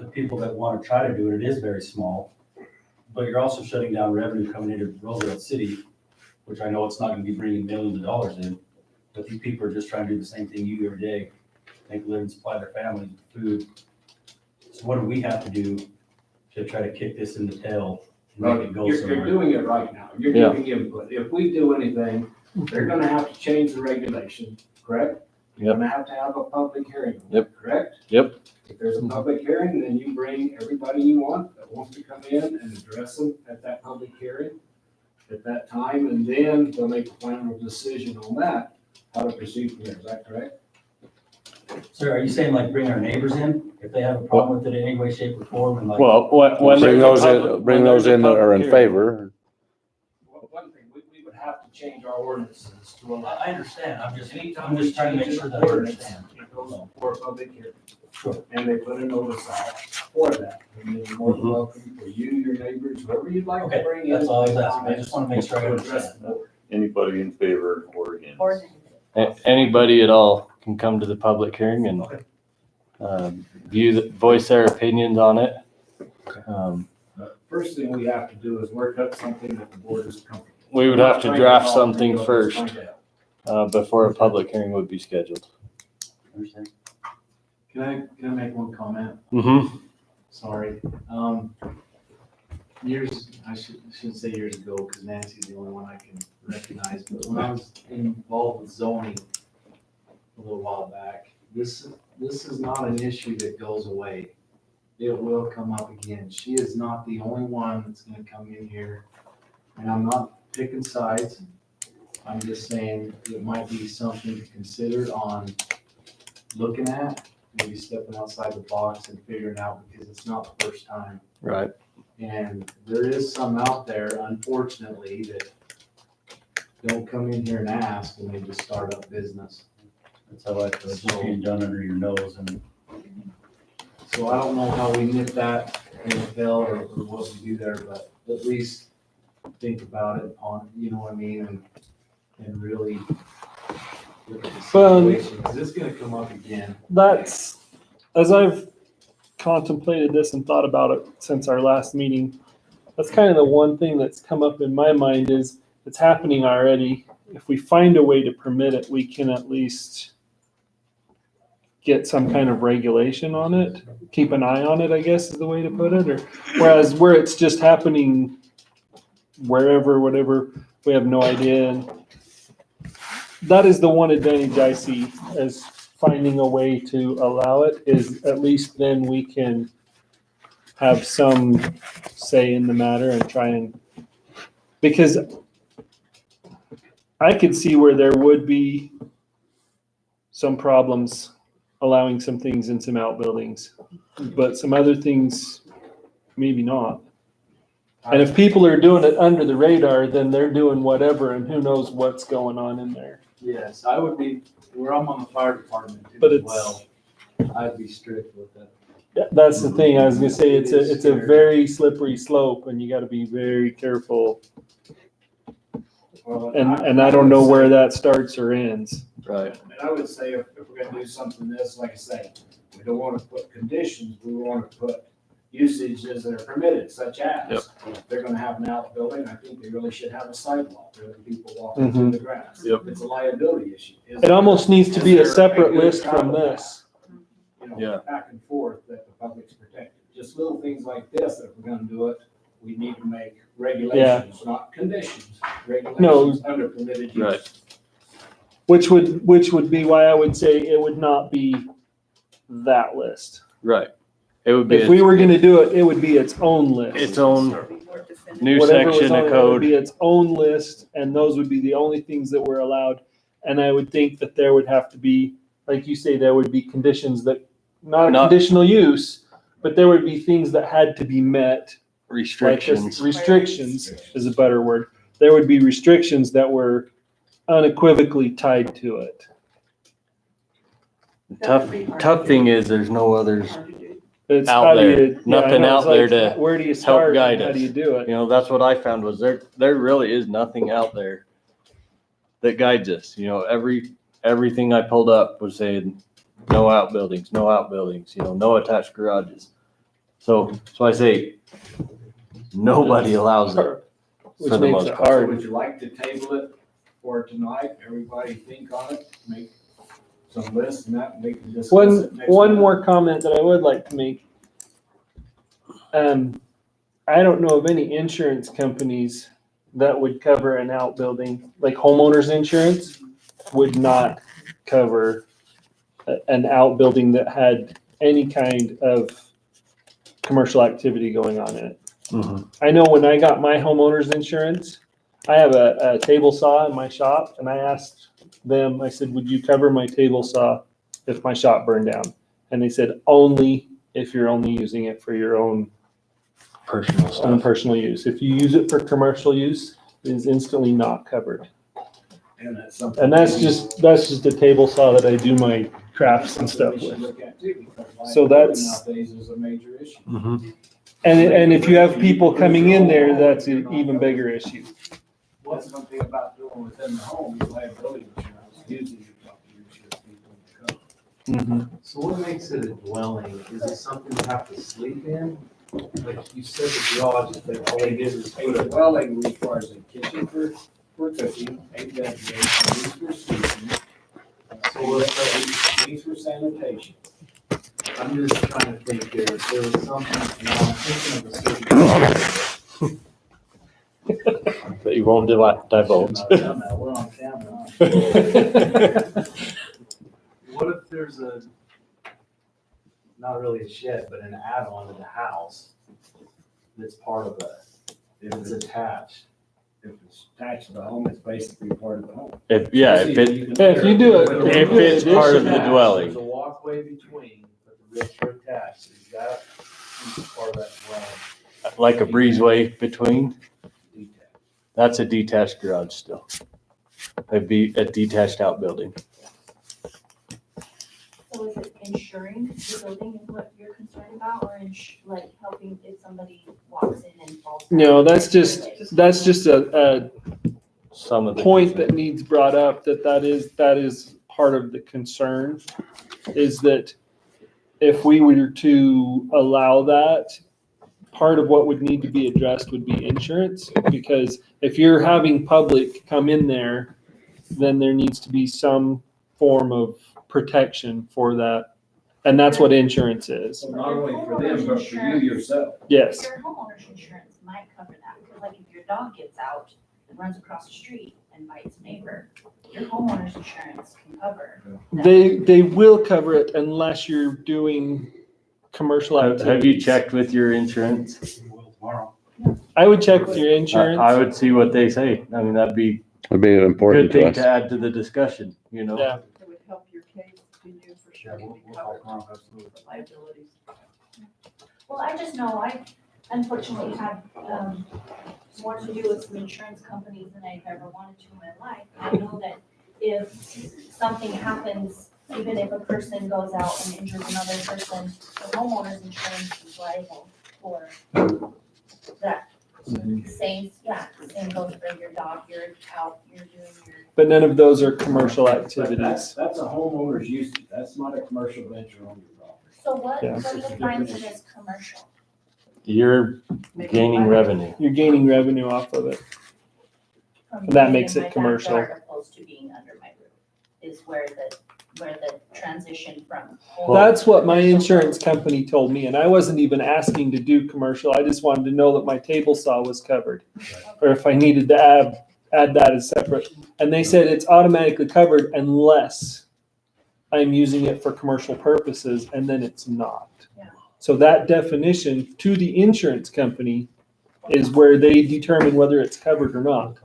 the people that want to try to do it, it is very small. But you're also shutting down revenue coming into Roosevelt City, which I know it's not gonna be bringing millions of dollars in. But these people are just trying to do the same thing you do every day, make a living, supply their families with food. So what do we have to do to try to kick this in the tail and Well, make it go you're somewhere? doing it right now. You're Yeah. giving input. If we do anything, they're gonna have to change the regulation, correct? You're Yep. gonna have to have a public hearing, Yep. correct? Yep. If there's a public hearing, then you bring everybody you want that wants to come in and address them at that public hearing at that time, and then they'll make a final decision on that, how to proceed from there. Is that correct? Sir, are you saying like bring our neighbors in, if they have a problem with it in any way, shape or form and like? Well, when Bring there's a those public- in, bring when those there's a in that are in public hearing- favor. One thing, we would have to change our ordinances to allow. I understand, I'm just Anytime we trying to make change sure an that I ordinance, understand. it goes for a public hearing. And they put a notice out for that. And then you're more than welcome for you, your neighbors, whoever you'd like to Okay, bring in. that's all I was asking, I just wanna make sure I to address understand. the board. Anybody in favor or against? Anybody at all can come to the public hearing and Okay. voice their opinions on it. First thing we have to do is work up something that the board is comfortable. We would have to draft something first, Understand. before a public hearing would be scheduled. Understand. Can I make one comment? Mm-hmm. Sorry. Years, I shouldn't say years ago, because Nancy's the only one I can recognize, but when I was involved with zoning a little while back, this is not an issue that goes away. It will come up again. She is not the only one that's gonna come in here, and I'm not picking sides. I'm just saying it might be something to consider on looking at, maybe stepping outside the box and figuring out, because it's not the first time. Right. And there is some out there, unfortunately, that don't come in here and ask, and they just start up business. That's how I feel, it's just being done under your nose and. So I don't know how we nip that in the tail or what we do there, but at least think about it on, you know what I mean, and really look at the Well, situation, because it's gonna come up again. That's, as I've contemplated this and thought about it since our last meeting, that's kind of the one thing that's come up in my mind is it's happening already. If we find a way to permit it, we can at least get some kind of regulation on it, keep an eye on it, I guess is the way to put it, or whereas where it's just happening wherever, whatever, we have no idea. And that is the one advantage I see as finding a way to allow it, is at least then we can have some say in the matter and try and, because I could see where there would be some problems allowing some things in some outbuildings, but some other things, maybe not. And if people are doing it under the radar, then they're doing whatever, and who knows what's going on in there. Yes, I would be, where I'm on the fire department But too as it's- well, I'd be strict with it. Yeah, that's the thing, I was gonna say, it's a very slippery slope, and you gotta be very careful. Well, And I don't know where that starts or ends. Right. And I would say if we're gonna do something this, like I say, we don't wanna put conditions, we wanna put usages that are permitted, such as if they're gonna have an outbuilding, I think they really should have a sidewalk where the people walk through the grass. Yep. It's a liability issue. It almost needs to be a Is there separate good list from travel this. You know, Yeah. back and forth that the public's protected. Just little things like this, that if we're gonna do it, we need to make regulations, not conditions, regulations under permitted use. Right. Which would be why I would say it would not be that list. Right. It would be If we were gonna do it, it would be its own list. its own new Whatever was section on of it, it would code. be its own list, and those would be the only things that were allowed. And I would think that there would have to be, like you say, there would be conditions that, not a Not- conditional use, but there would be things that had to be met. Like this- Restrictions. Restrictions is a better word. There would be restrictions that were unequivocally tied to it. Tough thing is there's no others. It's Out how do there. you- yeah, I Nothing know, out it's like, there to where do you start and guide how us. do you do it? You know, that's what I found was there really is nothing out there that guides us. You know, everything I pulled up was saying no outbuildings, no attached garages. So I say, nobody allows it. Which For the makes most it part. hard. Would you like to table it for tonight? Everybody think on it, make some lists and that, we can discuss it next One month. more comment that I would like to make. I don't know of any insurance companies that would cover an outbuilding, like homeowners insurance would not cover an outbuilding that had any kind of commercial activity going on in it. Mhm. I know when I got my homeowner's insurance, I have a table saw in my shop, and I asked them, I said, would you cover my table saw if my shop burned down? And they said, only if you're only using it for your own Personal stuff. personal use. If you use it for commercial use, it is instantly not covered. And that's something. And that's just a table saw that I do my crafts and stuff We should with. look at too, because So liability that's- nowadays is a major issue. Mhm. And if you have people coming in there, that's an even bigger issue. What's one thing about doing within the home, is liability insurance, usually you talk to your insurance people. Mm-hmm. So what makes it a dwelling? Is it something you have to sleep in? Like you said, the garage, like all they did is put A a dwelling requires a kitchen for cooking, a bedroom, used for sleeping, needs for sanitation. I'm just trying to think there was something, I'm thinking of a certain. That you won't divulge. Shouldn't have done that. We're on camera, huh? What if there's not really a shed, but an add-on to the house that's part of if it's attached? If it's attached to the home, it's basically part of the home. If you do it, if it's part of the There's dwelling. a walkway between, but the roots are attached, is that part of that dwelling? Like a breezeway between, Detached. that's a detached garage still. It'd be a detached outbuilding. So is it insuring the building is what you're concerned about, or like helping if somebody walks in and falls? down? No, that's just a Some of the. point that needs brought up, that is part of the concern, is that if we were to allow that, part of what would need to be addressed would be insurance, because if you're having public come in there, then there needs to be some form of protection for that. And that's what insurance is. So not only for them, but for you yourself. Yes. Your homeowner's insurance might cover that, because like if your dog gets out and runs across the street and bites a neighbor, your homeowner's insurance can cover that. They will cover it unless you're doing commercial activities. Have you checked with your insurance? Well, tomorrow. I would check with your insurance. I would see what they say. I mean, that'd be It'd be a important good to thing us. to add to the discussion, you know? Yeah. It would help your case to you for Yeah, sure to we'll be talk covered tomorrow, absolutely. for liabilities. Well, I just know I unfortunately had, more to do with some insurance companies than I've ever wanted to in my life. I know that if something happens, even if a person goes out and injures another person, the homeowner's insurance is liable for that. Same goes for your dog, you're out, you're doing your. But none of those are commercial But activities. that's a homeowner's usage, that's not a commercial venture on your property. So what Yeah. defines it as commercial? You're gaining revenue. You're gaining revenue off of it. From That being makes in it my commercial. backyard Opposed to being under my roof, is where the transition from. That's what my insurance company told me, and I wasn't even asking to do commercial. I just wanted to know that my table saw was covered. Or if I needed to add that as separate. And they said it's automatically covered unless I'm using it for commercial purposes, and then it's not. Yeah. So that definition to the insurance company is where they determine whether it's covered or not.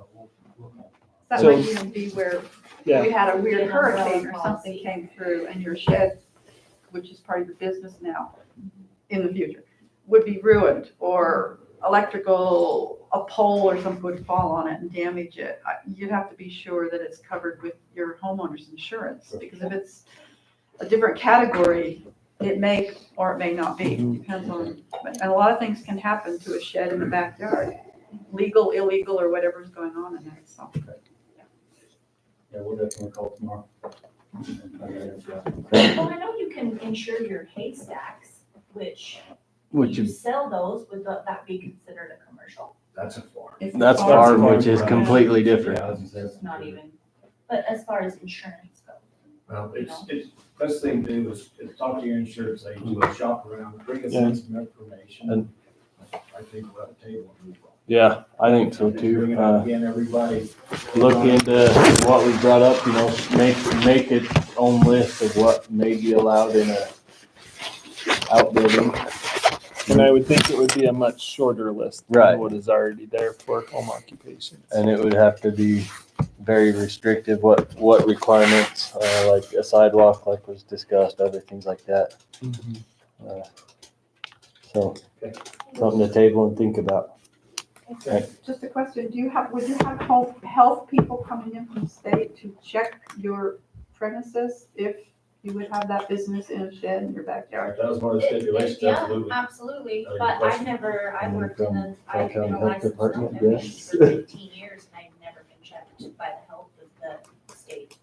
That So- might even be where Yeah. we had a weird An umbrella hurricane or something policy. came through and your shed, which is part of your business now, in the future, would be ruined, or electrical, a pole or something would fall on it and damage it. You'd have to be sure that it's covered with your homeowner's insurance, because if it's a different category, it may or it may not be, depends on, and a lot of things can happen to a shed in the backyard, legal, illegal, or whatever's going on in there, so. Yeah, we'll definitely call tomorrow. Well, I know you can insure your haystacks, which Which you is, sell those, would that be considered a commercial? That's a farm. It's that's farm. farm, which is completely different. Yeah, I was gonna say, It's not even, but as far as insurance goes. well, it's, best thing to do is talk to your insurance agent, shop around, bring us in some information. And- I think we're at the table. and move on. Yeah, I think so Bring too. it up again, everybody. Look into what we brought up, you know, make its own list of what may be allowed in a outbuilding. And I would think it would be a much shorter list Right. than what is already there for home occupations. And it would have to be very restrictive, what requirements, like a sidewalk, like was discussed, other things like that. So, something to table and think about. Just a question, would you have health people coming in from the state to check your premises if you would have that business in a shed in your backyard? That was one of the stipulations, Yeah, absolutely. absolutely, Other but questions? I've worked in a, I've been a Health licensed department, veterinarian yes. for 15 years, and I've never been checked by the health of the state.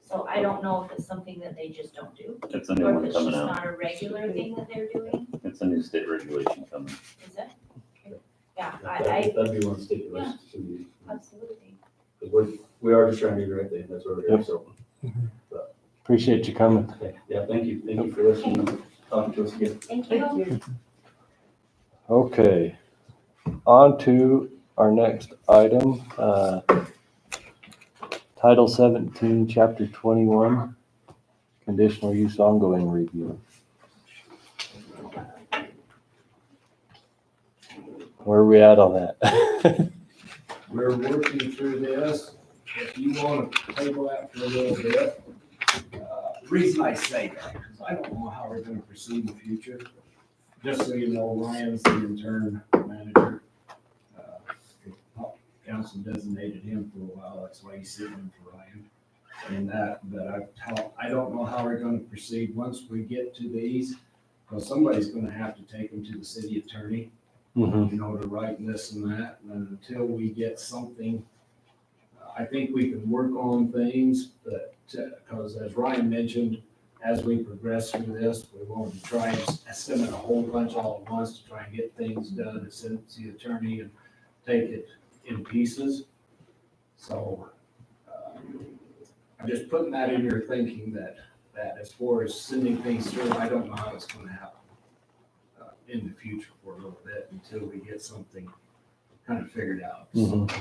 So I don't know if it's something that they just don't do, It's a new or if one it's just coming out. not a regular thing that they're doing, It's a new state regulation coming. is it? Yeah, That'd be one stipulation too. absolutely. Because we are just trying to do the right thing, that's what we're here, so. Appreciate you coming. Okay, yeah, thank you for listening, talking to us again. Thank you. Okay, on to our next item, Title 17, Chapter 21, Conditional Use Ongoing Review. Where are we at on that? We're working through this, if you want to table that for a little bit. The reason I say that, is I don't know how we're gonna proceed in the future. Just so you know, Ryan's the intern manager. Council designated him for a while, that's why he's sitting in for Ryan. And that, but I don't know how we're gonna proceed once we get to these, because somebody's gonna have to take them to the city attorney, Mhm. you know, to write this and that, and until we get something, I think we can work on things, but, because as Ryan mentioned, as we progress through this, we want to try and send in a whole bunch all at once to try and get things done, and send it to the attorney and take it in pieces. So, I'm just putting that in your thinking that as far as sending things through, I don't know how it's gonna happen in the future for a little bit until we get something kind of figured out. Mhm.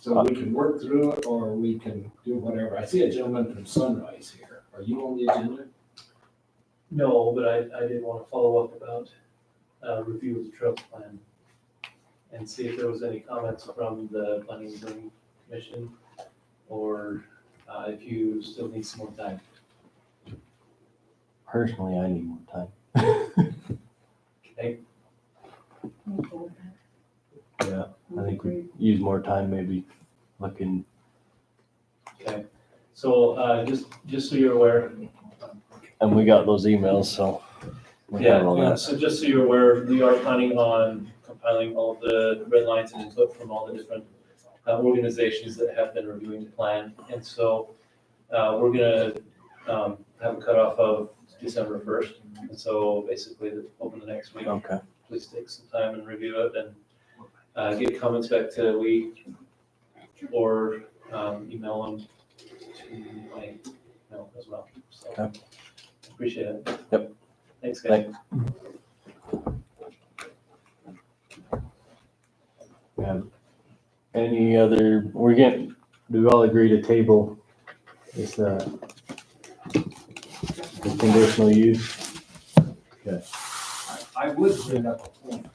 So we can work through it or we can do whatever. I see a gentleman from Sunrise here. Are you on the agenda? No, but I did want to follow up about review of the trails plan and see if there was any comments from the planning and zoning commission, or if you still need some more time. Personally, I need more time. Okay, Yeah, I think we use more time maybe looking. okay. So just so you're aware, And we got those emails, so. we have all yeah, that. so just so you're aware, we are planning on compiling all of the red lines and input from all the different organizations that have been reviewing the plan. And so we're gonna have a cutoff of December 1st. And so basically over the next week, Okay. please take some time and review it and get comments back to Lee or email them to my email as well. So Okay. appreciate it. Yep. Thanks, guys. We have any other, do we all agree to table this, the conditional use? I would bring up a point.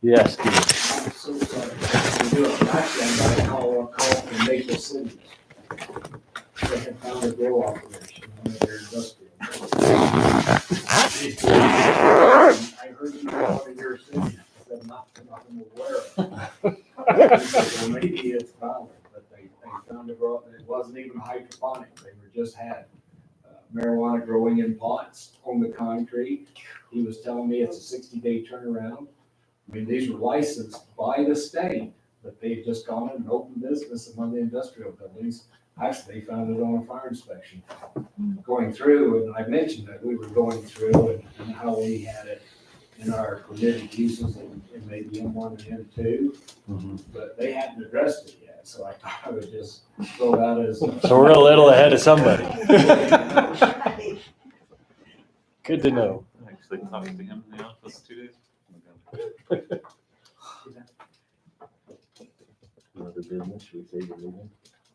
Yes, Steve. I'm so sorry. We do it back then, I call from Maple City. They had found a grow operation, one of their industrial. I heard you out of your city, I said, not aware of. I said, well, maybe it's valid, but they found a grow, it wasn't even hydroponic, they just had marijuana growing in pots on the concrete. He was telling me it's a 60-day turnaround. I mean, these were licensed by the state, but they've just gone in and opened business among the industrial buildings. Actually, they found it on a fire inspection. Going through, and I mentioned that we were going through and how we had it in our permitted uses in maybe M1 and M2, but they hadn't addressed it yet, so I thought I would just throw that as. So we're a little ahead of somebody. Good to know. I actually talked to him in the office 2 days. Other business, should we say you're leaving?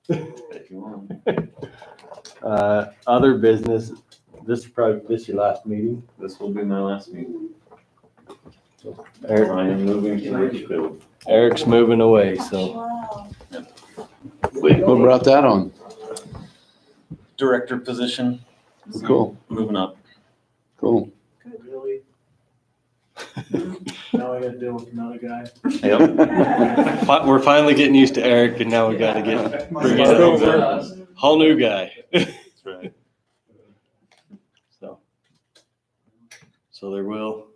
If you want. Other business, this is your last meeting. This will be my last meeting. Eric, I am moving to Richfield. Eric's moving away, so. Wow. What brought that on? Director position. Cool, Moving up. cool. Really? Now I gotta deal with another guy. Yep. We're finally getting used to Eric, and now we gotta bring in Start a over. whole new guy. That's right. So there will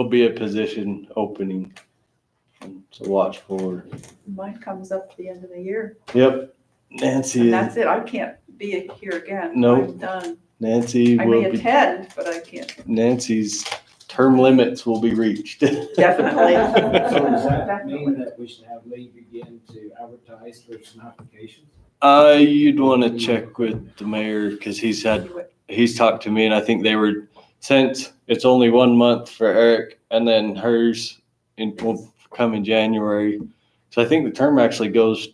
be a position opening. So watch for. Mine comes up at the end of the year, Yep, Nancy, and that's it. I can't be here again. Nope. I'm done. Nancy I will may be, attend, but I can't, Nancy's term limits will be reached. definitely. So does that mean that we should have Lee begin to advertise for some applications? You'd want to check with the mayor, because he's talked to me, and I think they were, since it's only 1 month for Eric, and then hers will come in January. So I think the term actually goes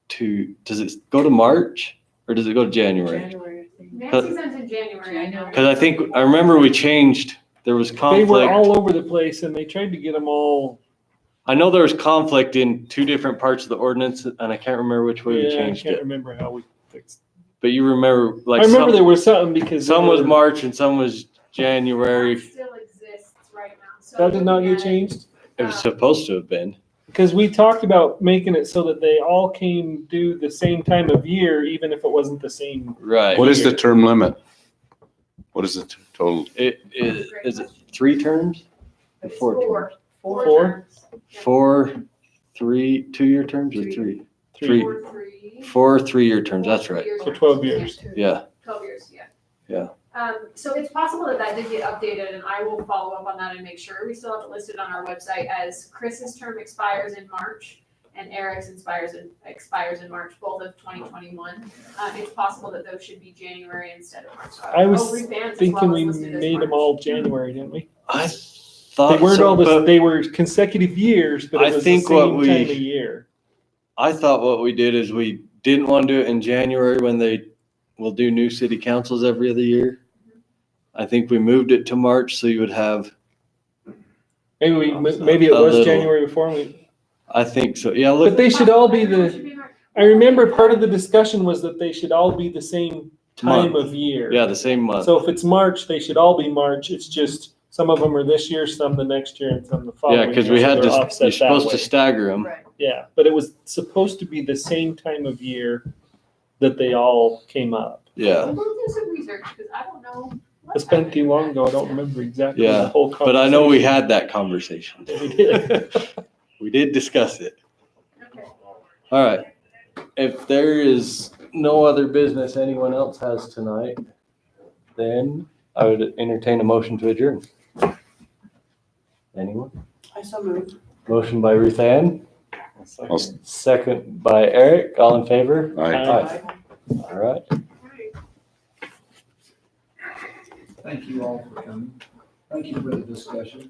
to, does it go to March or does it go to January? January, I think. Nancy's ends in January, I know. Because I remember we changed, there was They were conflict. all over the place and they tried to get them all. I know there was conflict in 2 different parts of the ordinance, and I can't remember which way we Yeah, I changed can't it. remember how we fixed. But you remember, like, I remember there some, was something because. some was they were- March and some was January. That still exists right now, so. That did not looking get at it, changed? It was supposed to have been. Because we talked about making it so that they all came due the same time of year, even if it wasn't the same. Right. What is the term limit? What is the total? Is it 3 terms? Or 4 terms? Four Four? terms. 4, 3, 2-year terms or 3? Three. 4 3-year terms, that's right. For 12 years. Yeah. 12 years, yeah. Yeah. So it's possible that did get updated, and I will follow up on that and make sure. We still have it listed on our website as Chris's term expires in March and Eric's expires in March, both of 2021. It's possible that those should be January instead of March. So I was I'll revamp as Thinking well we as listed as made them March. all January, didn't we? I They thought weren't so, all but they were consecutive years, but I it was the think what same we- time of year. I thought what we did is we didn't want to do it in January when they will do new city councils every other year. I think we moved it to March, so you would have, Maybe maybe it A was little. January before we, I think so. Yeah, but look, they should all be It the, should be March. I remember part of the discussion was that they should all be the same time Month. of year. yeah, the same month. So if it's March, they should all be March. It's just some of them are this year, some the next year, and some the following Yeah, year. because we so had they're to, offset you're that supposed to way. stagger them. Right. Yeah, but it was supposed to be the same time of year that they all came up. Yeah, We'll do some research, because I don't know. what It's been happened. too long ago. I don't remember exactly Yeah, the whole but I know we conversation. had that conversation. We did. We did discuss it. Okay. All right. If there is no other business anyone else has tonight, then I would entertain a motion to adjourn. Anyone? I so moved. Motion by Ruth Ann, I'll- second by Eric. All in favor? Aye. Aye. All right. Thank you all for coming. Thank you for the discussion.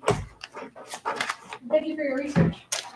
Thank you for your research.